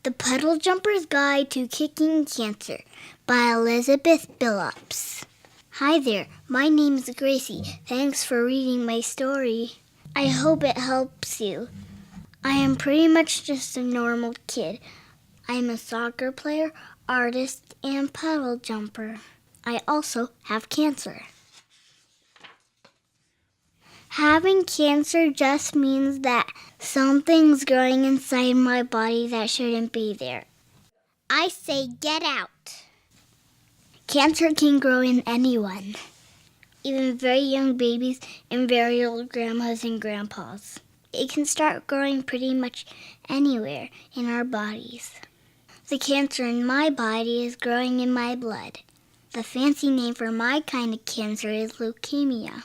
The Puddle Jumper's Guide to Kicking Cancer by Elizabeth Billups. Hi there, my name is Gracie. Thanks for reading my story. I hope it helps you. I am pretty much just a normal kid. I am a soccer player, artist, and puddle jumper. I also have cancer. Having cancer just means that something's growing inside my body that shouldn't be there. I say get out. Cancer can grow in anyone, even very young babies and very old grandmas and grandpas. It can start growing pretty much anywhere in our bodies. The cancer in my body is growing in my blood. The fancy name for my kind of cancer is leukemia.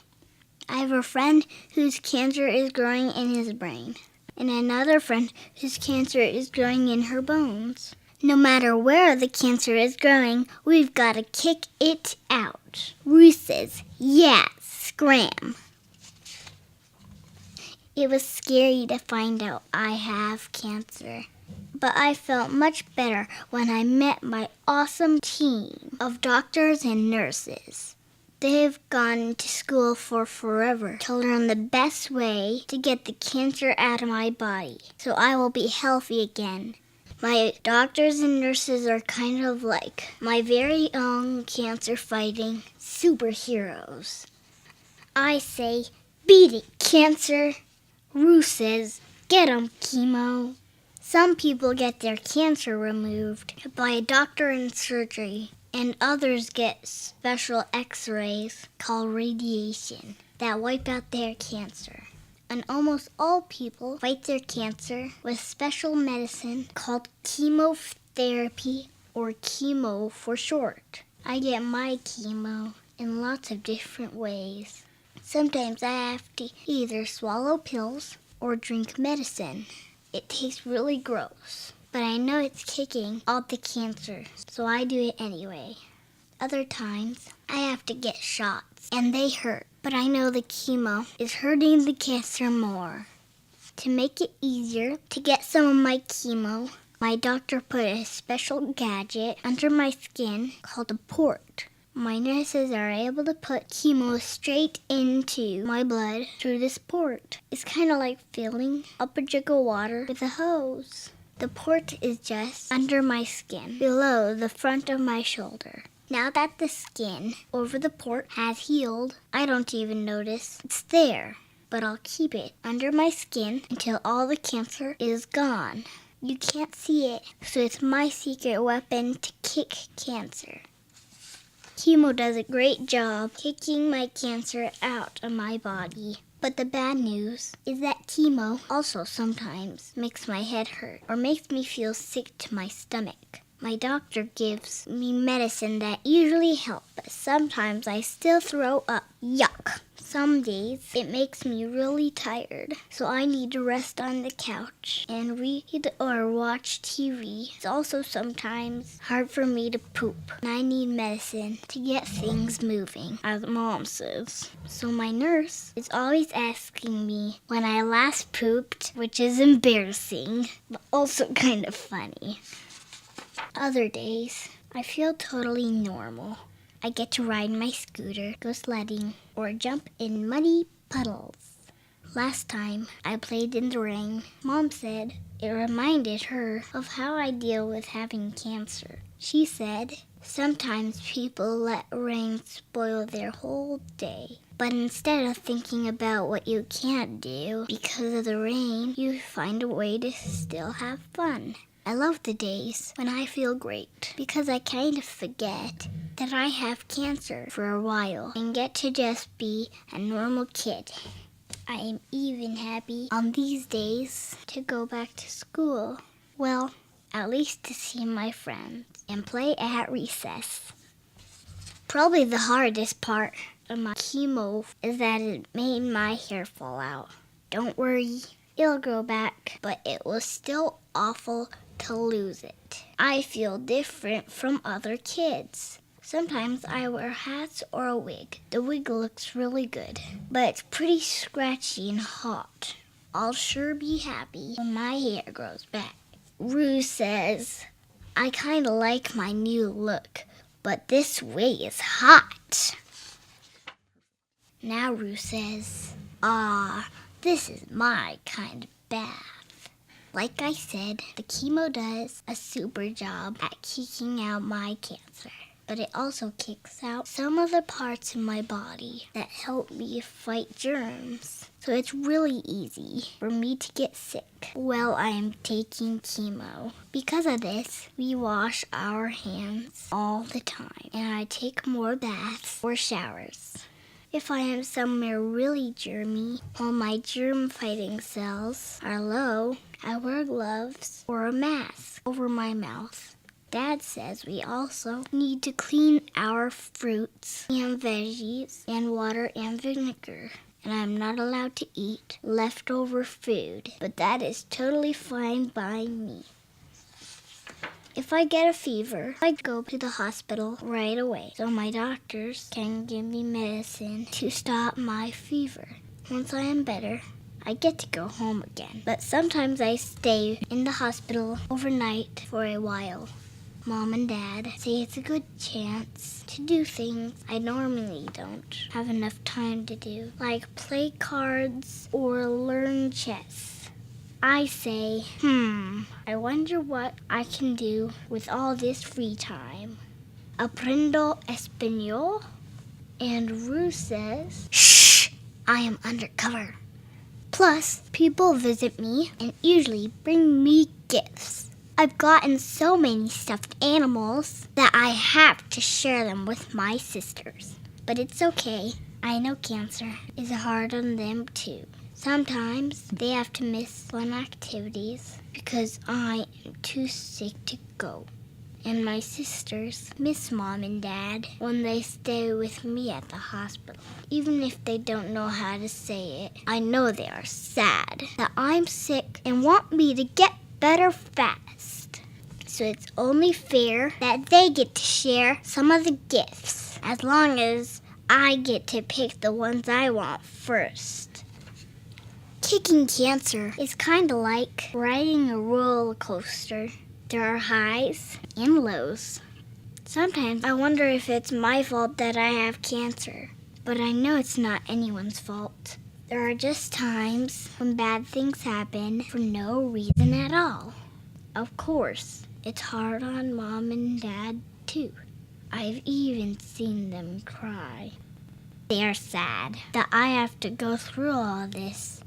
I have a friend whose cancer is growing in his brain, and another friend whose cancer is growing in her bones. No matter where the cancer is growing, we've got to kick it out. Ruth says, yeah, scram. It was scary to find out I have cancer, but I felt much better when I met my awesome team of doctors and nurses. They've gone to school for forever to learn the best way to get the cancer out of my body, so I will be healthy again. My doctors and nurses are kind of like my very own cancer-fighting superheroes. I say, beat it, cancer. Ruth says, get 'em, chemo. Some people get their cancer removed by a doctor in surgery, and others get special x-rays called radiation that wipe out their cancer. And almost all people fight their cancer with special medicine called chemotherapy, or chemo for short. I get my chemo in lots of different ways. Sometimes I have to either swallow pills or drink medicine. It tastes really gross, but I know it's kicking out the cancer, so I do it anyway. Other times, I have to get shots, and they hurt, but I know the chemo is hurting the cancer more. To make it easier to get some of my chemo, my doctor put a special gadget under my skin called a port. My nurses are able to put chemo straight into my blood through this port. It's kind of like filling up a jug of water with a hose. The port is just under my skin, below the front of my shoulder. Now that the skin over the port has healed, I don't even notice it's there. But I'll keep it under my skin until all the cancer is gone. You can't see it, so it's my secret weapon to kick cancer. Chemo does a great job kicking my cancer out of my body. But the bad news is that chemo also sometimes makes my head hurt or makes me feel sick to my stomach. My doctor gives me medicine that usually helps, but sometimes I still throw up. Yuck! Some days it makes me really tired, so I need to rest on the couch and read or watch TV. It's also sometimes hard for me to poop, and I need medicine to get things moving, as Mom says. So my nurse is always asking me when I last pooped, which is embarrassing, but also kind of funny. Other days, I feel totally normal. I get to ride my scooter, go sledding, or jump in muddy puddles. Last time I played in the rain, Mom said it reminded her of how I deal with having cancer. She said, sometimes people let rain spoil their whole day. But instead of thinking about what you can't do because of the rain, you find a way to still have fun. I love the days when I feel great because I kind of forget that I have cancer for a while and get to just be a normal kid. I am even happy on these days to go back to school. Well, at least to see my friends and play at recess. Probably the hardest part of my chemo is that it made my hair fall out. Don't worry, it'll grow back, but it was still awful to lose it. I feel different from other kids. Sometimes I wear hats or a wig. The wig looks really good, but it's pretty scratchy and hot. I'll sure be happy when my hair grows back. Rue says, I kind of like my new look, but this way is hot. Now Rue says, this is my kind of bath. Like I said, the chemo does a super job at kicking out my cancer. But it also kicks out some of the parts in my body that help me fight germs. So it's really easy for me to get sick while I am taking chemo. Because of this, we wash our hands all the time, and I take more baths or showers. If I am somewhere really germy while my germ-fighting cells are low, I wear gloves or a mask over my mouth. Dad says we also need to clean our fruits and veggies and water and vinegar. And I'm not allowed to eat leftover food, but that is totally fine by me. If I get a fever, I go to the hospital right away so my doctors can give me medicine to stop my fever. Once I am better, I get to go home again. But sometimes I stay in the hospital overnight for a while. Mom and Dad say it's a good chance to do things I normally don't have enough time to do, like play cards or learn chess. I say, I wonder what I can do with all this free time. Aprendo español? And Rue says, shh, I am undercover. Plus, people visit me and usually bring me gifts. I've gotten so many stuffed animals that I have to share them with my sisters. But it's okay. I know cancer is hard on them too. Sometimes they have to miss fun activities because I am too sick to go. And my sisters miss Mom and Dad when they stay with me at the hospital. Even if they don't know how to say it, I know they are sad that I'm sick and want me to get better fast. So it's only fair that they get to share some of the gifts, as long as I get to pick the ones I want first. Kicking cancer is kind of like riding a roller coaster. There are highs and lows. Sometimes I wonder if it's my fault that I have cancer, but I know it's not anyone's fault. There are just times when bad things happen for no reason at all. Of course, it's hard on Mom and Dad, too. I've even seen them cry. They are sad that I have to go through all this.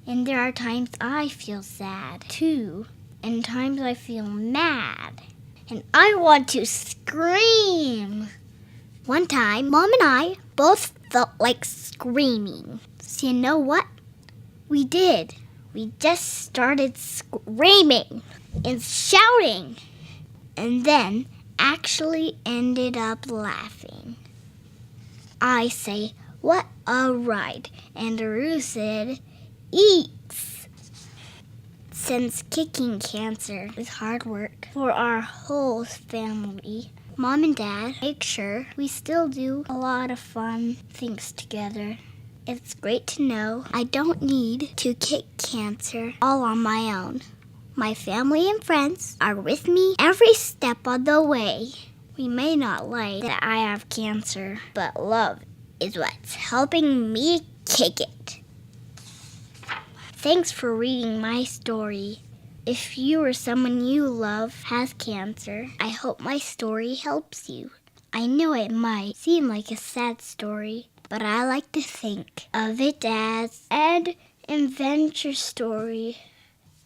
And there are times I feel sad, too. And times I feel mad. And I want to scream. One time, Mom and I both felt like screaming. So you know what? We did. We just started screaming and shouting. And then actually ended up laughing. I say, what a ride. And Rue said, eeks. Since kicking cancer is hard work for our whole family, Mom and Dad make sure we still do a lot of fun things together. It's great to know I don't need to kick cancer all on my own. My family and friends are with me every step of the way. We may not like that I have cancer, but love is what's helping me kick it. Thanks for reading my story. If you or someone you love has cancer, I hope my story helps you. I know it might seem like a sad story, but I like to think of it as an adventure story.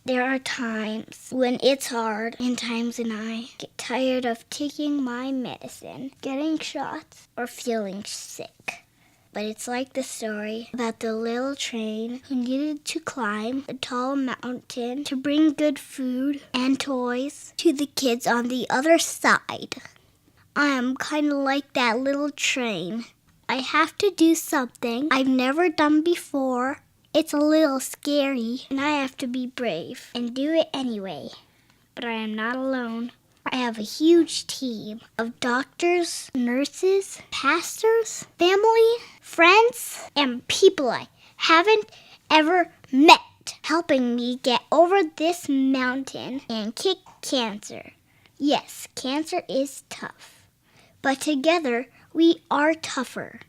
There are times when it's hard and times when I get tired of taking my medicine, getting shots, or feeling sick. But it's like the story about the little train who needed to climb a tall mountain to bring good food and toys to the kids on the other side. I am kind of like that little train. I have to do something I've never done before. It's a little scary, and I have to be brave and do it anyway. But I am not alone. I have a huge team of doctors, nurses, pastors, family, friends, and people I haven't ever met. internet, helping me get over this mountain and kick cancer. Yes, cancer is tough, but together we are tougher.